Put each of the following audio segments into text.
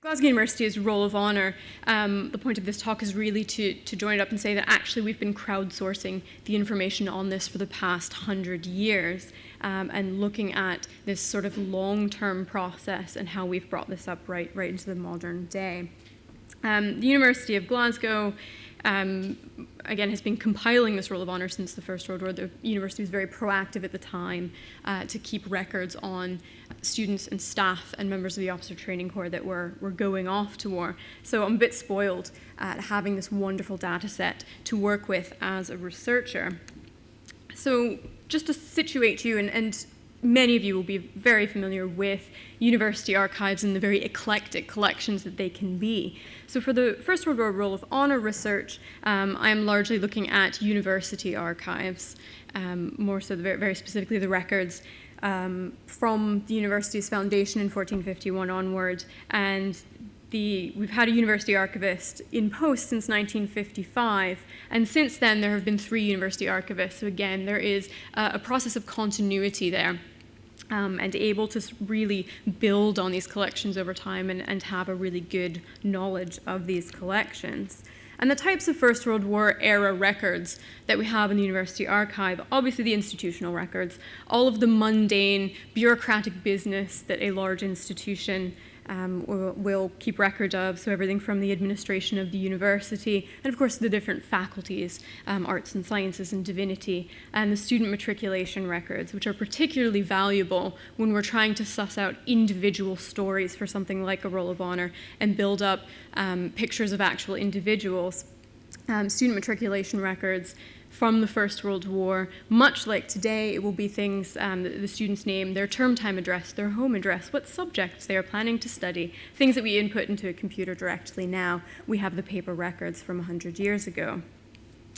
Glasgow University's role of honour, the point of this talk is really to join it up and say that actually we've been crowdsourcing the information on this for the past 100 years and looking at this sort of long-term process and how we've brought this up right into the modern day. The University of Glasgow, again, has been compiling this roll of honour since the First World War. The university was very proactive at the time to keep records on students and staff and members of the Officer Training Corps that were going off to war. So I'm a bit spoiled at having this wonderful data set to work with as a researcher. So just to situate you, and many of you will be very familiar with university archives and the very eclectic collections that they can be. So for the First World War Roll of Honour research, I am largely looking at university archives, more so very specifically the records from the university's foundation in 1451 onward, and we've had a university archivist in post since 1955, and since then there have been 3 university archivists. So again, there is a process of continuity there, and able to really build on these collections over time and have a really good knowledge of these collections. And the types of First World War era records that we have in the University Archive, obviously the institutional records, all of the mundane bureaucratic business that a large institution will keep record of, so everything from the administration of the university, and of course the different faculties, arts and sciences and divinity, and the student matriculation records, which are particularly valuable when we're trying to suss out individual stories for something like a Roll of Honour and build up pictures of actual individuals. Student matriculation records from the First World War, much like today, it will be things that the students name, their term time address, their home address, what subjects they are planning to study, things that we input into a computer directly now. We have the paper records from 100 years ago.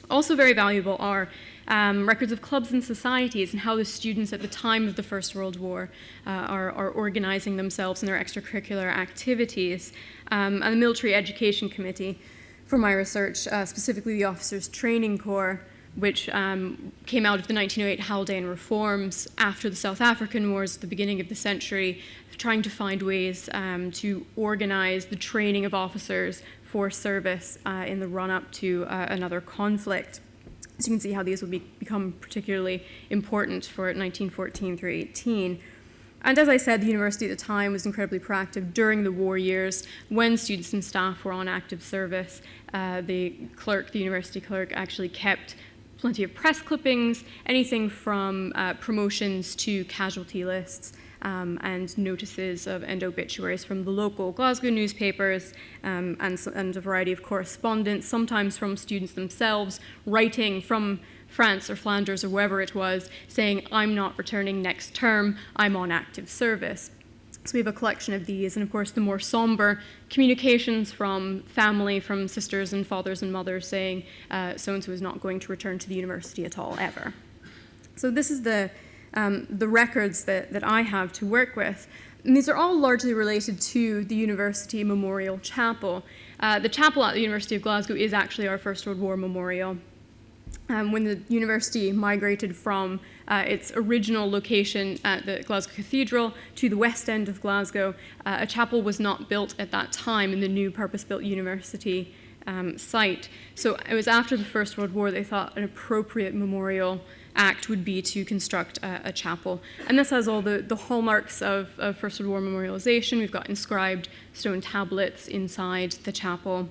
Also very valuable are records of clubs and societies and how the students at the time of the First World War are organizing themselves in their extracurricular activities. And the Military Education Committee, for my research, specifically the Officers Training Corps, which came out of the 1908 Haldane reforms after the South African Wars at the beginning of the century, trying to find ways to organize the training of officers for service in the run-up to another conflict. So you can see how these will become particularly important for 1914 through 18. And as I said, the university at the time was incredibly proactive during the war years when students and staff were on active service. The university clerk, actually kept plenty of press clippings, anything from promotions to casualty lists and notices and obituaries from the local Glasgow newspapers and a variety of correspondence, sometimes from students themselves, writing from France or Flanders or wherever it was, saying, I'm not returning next term, I'm on active service. So we have a collection of these, and of course the more somber communications from family, from sisters and fathers and mothers saying so-and-so is not going to return to the university at all, ever. So this is the records that I have to work with. And these are all largely related to the University Memorial Chapel. The chapel at the University of Glasgow is actually our First World War memorial. When the university migrated from its original location at the Glasgow Cathedral to the west end of Glasgow, a chapel was not built at that time in the new purpose-built university site. So it was after the First World War they thought an appropriate memorial act would be to construct a chapel. And this has all the hallmarks of First World War memorialization. We've got inscribed stone tablets inside the chapel.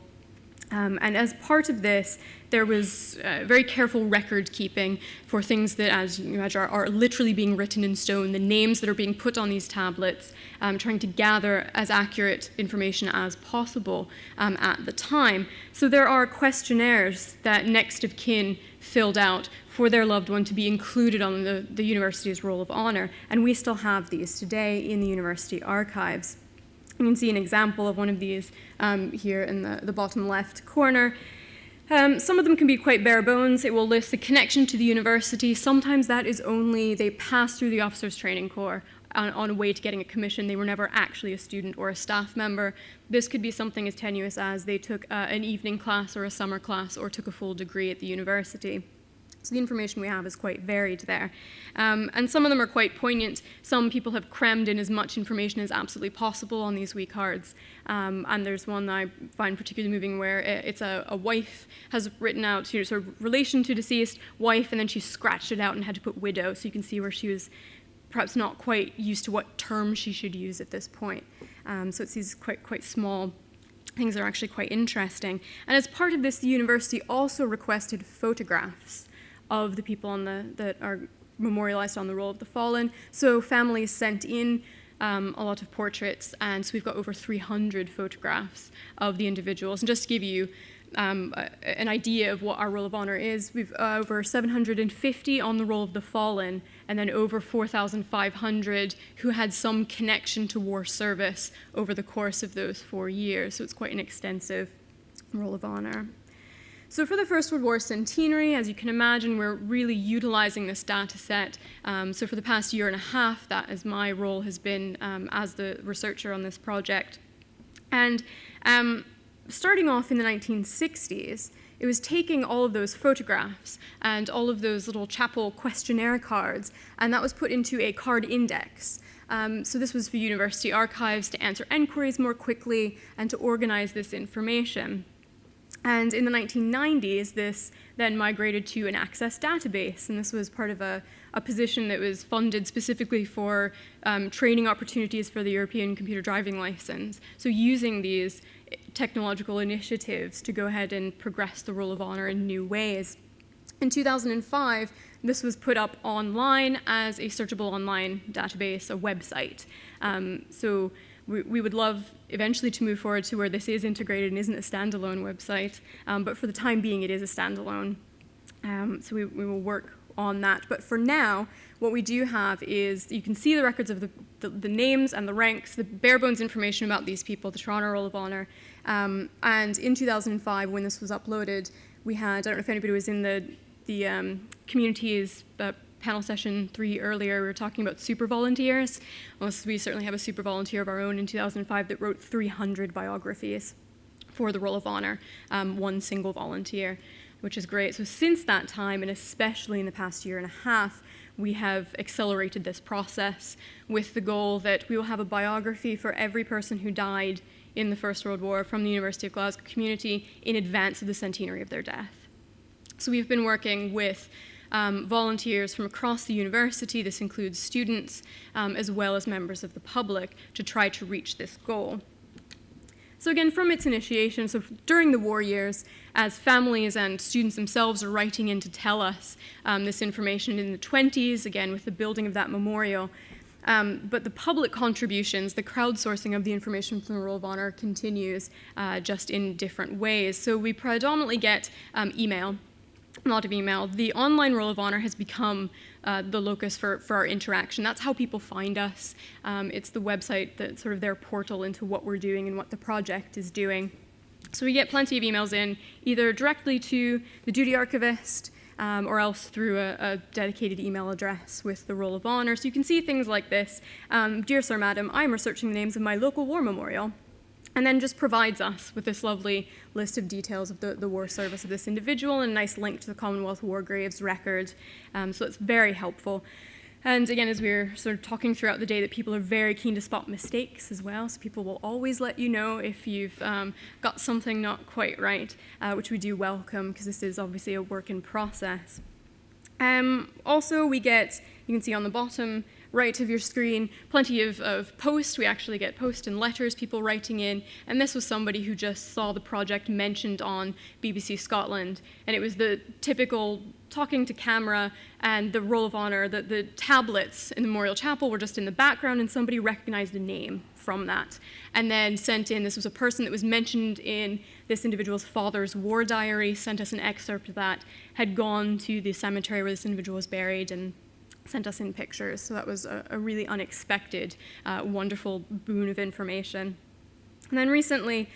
And as part of this, there was very careful record keeping for things that, as you imagine, are literally being written in stone, the names that are being put on these tablets, trying to gather as accurate information as possible at the time. So there are questionnaires that next of kin filled out for their loved one to be included on the university's Roll of Honour, and we still have these today in the university archives. You can see an example of one of these here in the bottom left corner. Some of them can be quite bare bones. It will list the connection to the university. Sometimes that is only they pass through the Officers Training Corps on a way to getting a commission. They were never actually a student or a staff member. This could be something as tenuous as they took an evening class or a summer class or took a full degree at the university. So the information we have is quite varied there. And some of them are quite poignant. Some people have crammed in as much information as absolutely possible on these wee cards. And there's one that I find particularly moving where it's a wife has written out sort of relation to deceased, wife, and then she scratched it out and had to put widow. So you can see where she was perhaps not quite used to what term she should use at this point. So it's these quite small things that are actually quite interesting. And as part of this, the university also requested photographs of the people that are memorialized on the Roll of the Fallen. So families sent in a lot of portraits, and so we've got over 300 photographs of the individuals. And just to give you an idea of what our Roll of Honor is, we've over 750 on the Roll of the Fallen, and then over 4,500 who had some connection to war service over the course of those 4 years. So it's quite an extensive Roll of Honor. So for the First World War centenary, as you can imagine, we're really utilizing this data set. So for the past year and a half, that is my role has been as the researcher on this project. And starting off in the 1960s, it was taking all of those photographs and all of those little chapel questionnaire cards, and that was put into a card index. So this was for university archives to answer enquiries more quickly and to organize this information. And in the 1990s, this then migrated to an access database, and this was part of a position that was funded specifically for training opportunities for the European computer driving license. So using these technological initiatives to go ahead and progress the Roll of Honor in new ways. In 2005, this was put up online as a searchable online database, a website. So we would love eventually to move forward to where this is integrated and isn't a standalone website, but for the time being it is a standalone. So we will work on that. But for now, what we do have is you can see the records of the names and the ranks, the bare bones information about these people, the Toronto Roll of Honor. And in 2005, when this was uploaded, we had, I don't know if anybody was in the community's panel session 3 earlier, we were talking about super volunteers. Well, we certainly have a super volunteer of our own in 2005 that wrote 300 biographies for the Roll of Honor, one single volunteer, which is great. So since that time, and especially in the past year and a half, we have accelerated this process with the goal that we will have a biography for every person who died in the First World War from the University of Glasgow community in advance of the centenary of their death. So we've been working with volunteers from across the university, this includes students, as well as members of the public, to try to reach this goal. So again, from its initiation, so during the war years, as families and students themselves are writing in to tell us this information in the 20s, again with the building of that memorial, but the public contributions, the crowdsourcing of the information from the Roll of Honor continues just in different ways. So we predominantly get email, a lot of email. The online Roll of Honor has become the locus for our interaction. That's how people find us. It's the website that's sort of their portal into what we're doing and what the project is doing. So we get plenty of emails in, either directly to the duty archivist or else through a dedicated email address with the Roll of Honor. So you can see things like this. Dear Sir, Madam, I'm researching the names of my local war memorial. And then just provides us with this lovely list of details of the war service of this individual and a nice link to the Commonwealth War Graves record. So it's very helpful. And again, as we were sort of talking throughout the day, that people are very keen to spot mistakes as well. So people will always let you know if you've got something not quite right, which we do welcome because this is obviously a work in process. Also, we get, you can see on the bottom right of your screen, plenty of post. We actually get post and letters, people writing in, and this was somebody who just saw the project mentioned on BBC Scotland, and it was the typical talking to camera and the Roll of Honor, the tablets in the Memorial Chapel were just in the background, and somebody recognized a name from that, and then sent in, this was a person that was mentioned in this individual's father's war diary, sent us an excerpt of that, had gone to the cemetery where this individual was buried, and sent us in pictures. So that was a really unexpected, wonderful boon of information. And then recently,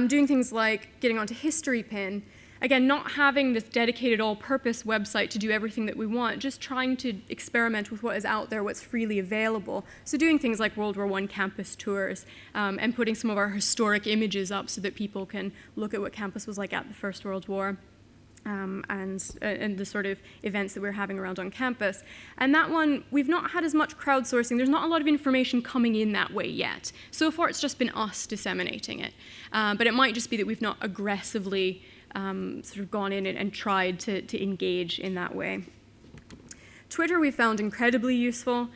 doing things like getting onto History Pin, again, not having this dedicated all-purpose website to do everything that we want, just trying to experiment with what is out there, what's freely available. So doing things like World War I campus tours and putting some of our historic images up so that people can look at what campus was like at the First World War. and the sort of events that we're having around on campus. And that one, we've not had as much crowdsourcing. There's not a lot of information coming in that way yet. So far, it's just been us disseminating it. But it might just be that we've not aggressively sort of gone in and tried to engage in that way. Twitter we found incredibly useful.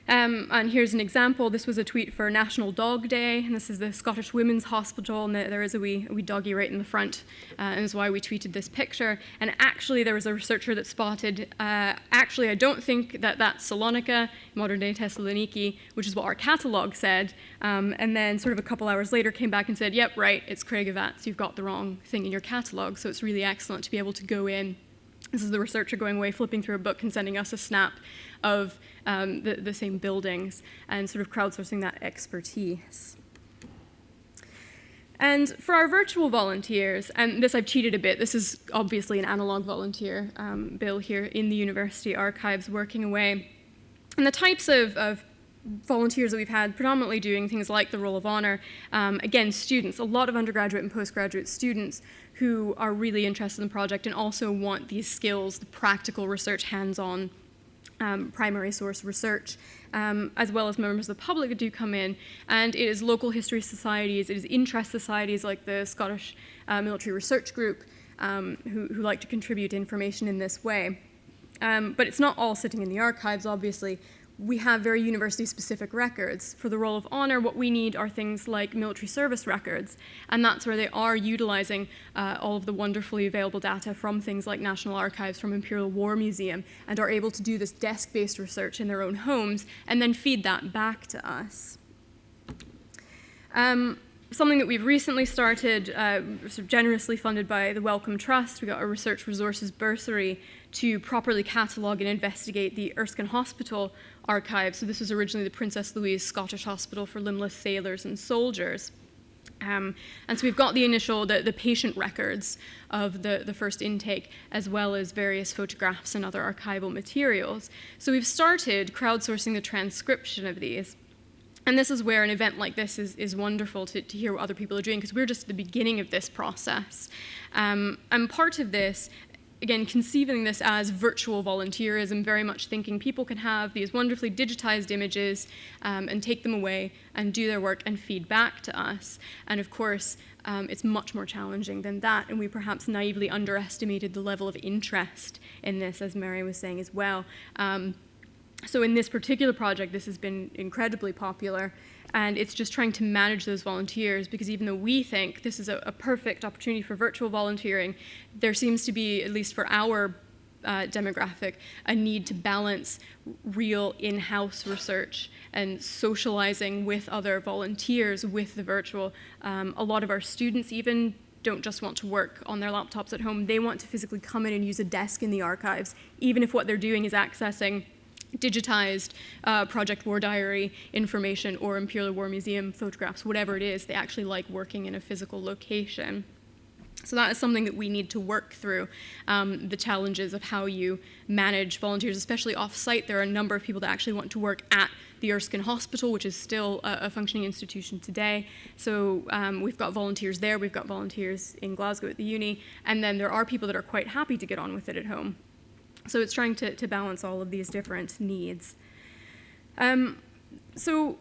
And here's an example. This was a tweet for National Dog Day, and this is the Scottish Women's Hospital, and there is a wee doggy right in the front, and is why we tweeted this picture. And actually, there was a researcher that spotted, actually, I don't think that's Salonika, modern-day Thessaloniki, which is what our catalogue said, and then sort of a couple hours later came back and said, yep, right, it's Craigivat, you've got the wrong thing in your catalogue, so it's really excellent to be able to go in. This is the researcher going away, flipping through a book and sending us a snap of the same buildings and sort of crowdsourcing that expertise. And for our virtual volunteers, and this I've cheated a bit, this is obviously an analog volunteer bill here in the university archives working away. And the types of volunteers that we've had predominantly doing things like the Roll of Honor, again, students, a lot of undergraduate and postgraduate students who are really interested in the project and also want these skills, the practical research, hands-on primary source research, as well as members of the public that do come in. And it is local history societies, it is interest societies like the Scottish Military Research Group who like to contribute information in this way. But it's not all sitting in the archives, obviously. We have very university-specific records. For the Roll of Honor, what we need are things like military service records, and that's where they are utilizing all of the wonderfully available data from things like National Archives, from Imperial War Museum, and are able to do this desk-based research in their own homes, and then feed that back to us. Something that we've recently started, sort of generously funded by the Wellcome Trust, we got a research resources bursary to properly catalogue and investigate the Earthscan Hospital archive. So this was originally the Princess Louise Scottish Hospital for limbless sailors and soldiers. And so we've got the initial, the patient records of the first intake, as well as various photographs and other archival materials. So we've started crowdsourcing the transcription of these. And this is where an event like this is wonderful to hear what other people are doing, because we're just at the beginning of this process. And part of this, again, conceiving this as virtual volunteerism, very much thinking people can have these wonderfully digitized images and take them away and do their work and feed back to us. And of course, it's much more challenging than that, and we perhaps naively underestimated the level of interest in this, as Mary was saying as well. So in this particular project, this has been incredibly popular, and it's just trying to manage those volunteers, because even though we think this is a perfect opportunity for virtual volunteering, there seems to be, at least for our demographic, a need to balance real in-house research and socializing with other volunteers with the virtual. A lot of our students even don't just want to work on their laptops at home. They want to physically come in and use a desk in the archives, even if what they're doing is accessing digitized Project War Diary information or Imperial War Museum photographs, whatever it is. They actually like working in a physical location. So that is something that we need to work through, the challenges of how you manage volunteers, especially off-site. There are a number of people that actually want to work at the Earthscan Hospital, which is still a functioning institution today. So we've got volunteers there, we've got volunteers in Glasgow at the uni, and then there are people that are quite happy to get on with it at home. So it's trying to balance all of these different needs. So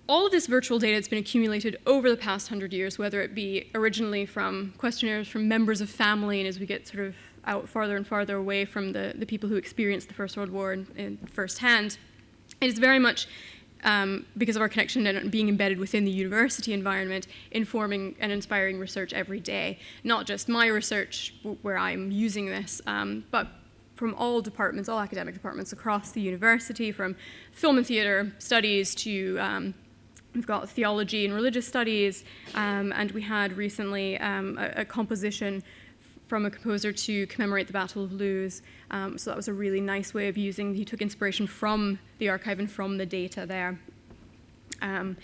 all of this virtual data that's been accumulated over the past 100 years, whether it be originally from questionnaires from members of family, and as we get sort of out farther and farther away from the people who experienced the First World War in firsthand, it is very much because of our connection and being embedded within the university environment, informing and inspiring research every day. Not just my research, where I'm using this, but from all departments, all academic departments across the university, from film and theatre studies to we've got theology and religious studies, and we had recently a composition from a composer to commemorate the Battle of Lewes. So that was a really nice way of using, he took inspiration from the archive and from the data there. And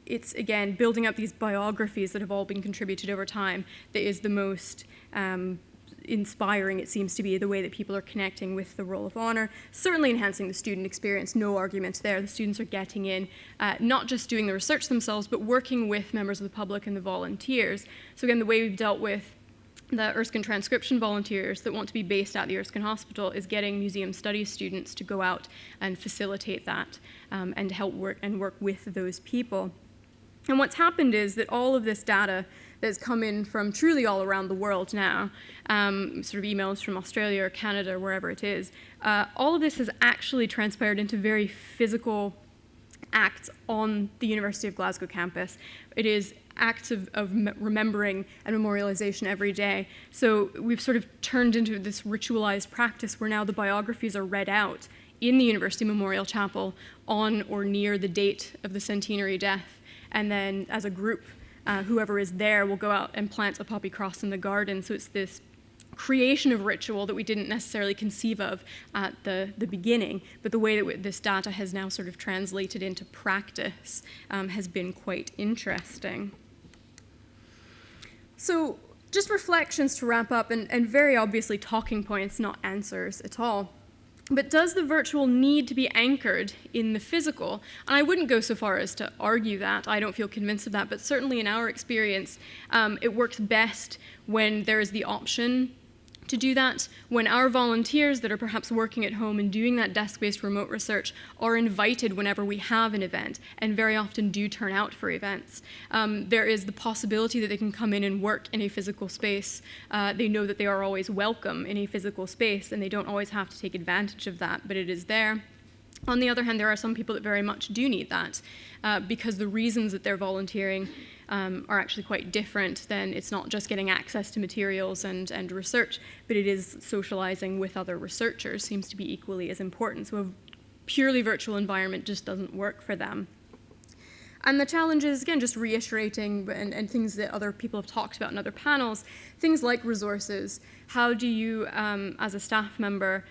it's, again, building up these biographies that have all been contributed over time that is the most inspiring, it seems to be, the way that people are connecting with the Roll of Honor. Certainly enhancing the student experience, no argument there. The students are getting in, not just doing the research themselves, but working with members of the public and the volunteers. So again, the way we've dealt with the Erskine transcription volunteers that want to be based at the Erskine Hospital is getting museum studies students to go out and facilitate that and help work with those people. And what's happened is that all of this data that's come in from truly all around the world now, sort of emails from Australia or Canada or wherever it is, all of this has actually transpired into very physical acts on the University of Glasgow campus. It is acts of remembering and memorialization every day. So we've sort of turned into this ritualized practice where now the biographies are read out in the University Memorial Chapel on or near the date of the centenary death. And then as a group, whoever is there will go out and plant a poppy cross in the garden. So it's this creation of ritual that we didn't necessarily conceive of at the beginning, but the way that this data has now sort of translated into practice has been quite interesting. So just reflections to wrap up, and very obviously talking points, not answers at all. But does the virtual need to be anchored in the physical? And I wouldn't go so far as to argue that. I don't feel convinced of that. But certainly in our experience, it works best when there is the option to do that, when our volunteers that are perhaps working at home and doing that desk-based remote research are invited whenever we have an event, and very often do turn out for events. There is the possibility that they can come in and work in a physical space. They know that they are always welcome in a physical space, and they don't always have to take advantage of that, but it is there. On the other hand, there are some people that very much do need that because the reasons that they're volunteering are actually quite different. Then it's not just getting access to materials and research, but it is socializing with other researchers seems to be equally as important. So a purely virtual environment just doesn't work for them. And the challenge is, again, just reiterating and things that other people have talked about in other panels, things like resources. How do you, as a staff member,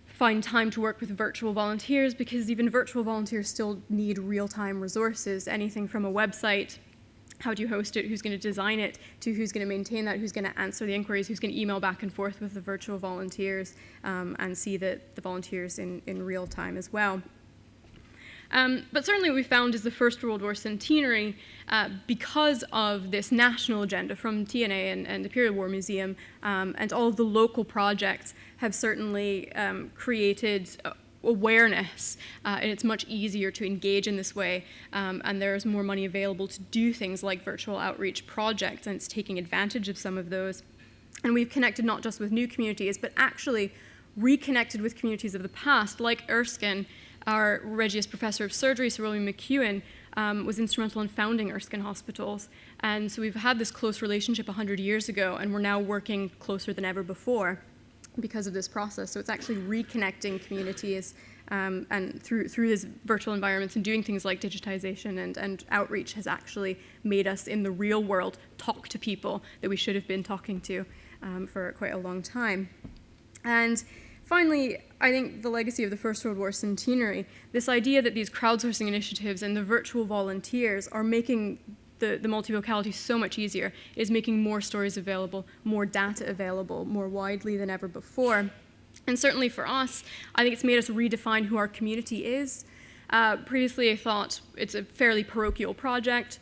find time to work with virtual volunteers? Because even virtual volunteers still need real-time resources, anything from a website, how do you host it, who's going to design it, to who's going to maintain that, who's going to answer the inquiries, who's going to email back and forth with the virtual volunteers and see the volunteers in real time as well. But certainly what we found is the First World War centenary, because of this national agenda from TNA and the Imperial War Museum and all of the local projects have certainly created awareness, and it's much easier to engage in this way, and there's more money available to do things like virtual outreach projects, and it's taking advantage of some of those. And we've connected not just with new communities, but actually reconnected with communities of the past, like Erskine. Our Regius Professor of Surgery, Sir William McEwen, was instrumental in founding Erskine Hospitals. And so we've had this close relationship 100 years ago, and we're now working closer than ever before because of this process. So it's actually reconnecting communities and through these virtual environments and doing things like digitization and outreach has actually made us in the real world talk to people that we should have been talking to for quite a long time. And finally, I think the legacy of the First World War centenary, this idea that these crowdsourcing initiatives and the virtual volunteers are making the multivocality so much easier, is making more stories available, more data available, more widely than ever before. And certainly for us, I think it's made us redefine who our community is. Previously, I thought it's a fairly parochial project.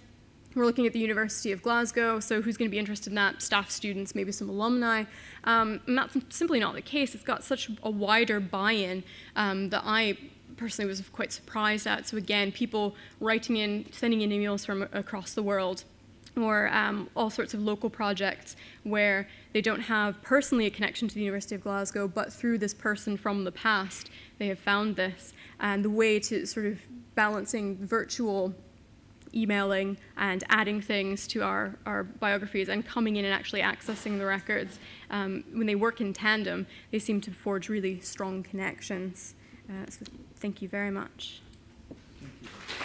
We're looking at the University of Glasgow, so who's going to be interested in that? Staff, students, maybe some alumni. And that's simply not the case. It's got such a wider buy-in that I personally was quite surprised at. So again, people writing in, sending in emails from across the world, or all sorts of local projects where they don't have personally a connection to the University of Glasgow, but through this person from the past, they have found this. And the way to sort of balancing virtual emailing and adding things to our biographies and coming in and actually accessing the records. When they work in tandem, they seem to forge really strong connections. So thank you very much. Thank you.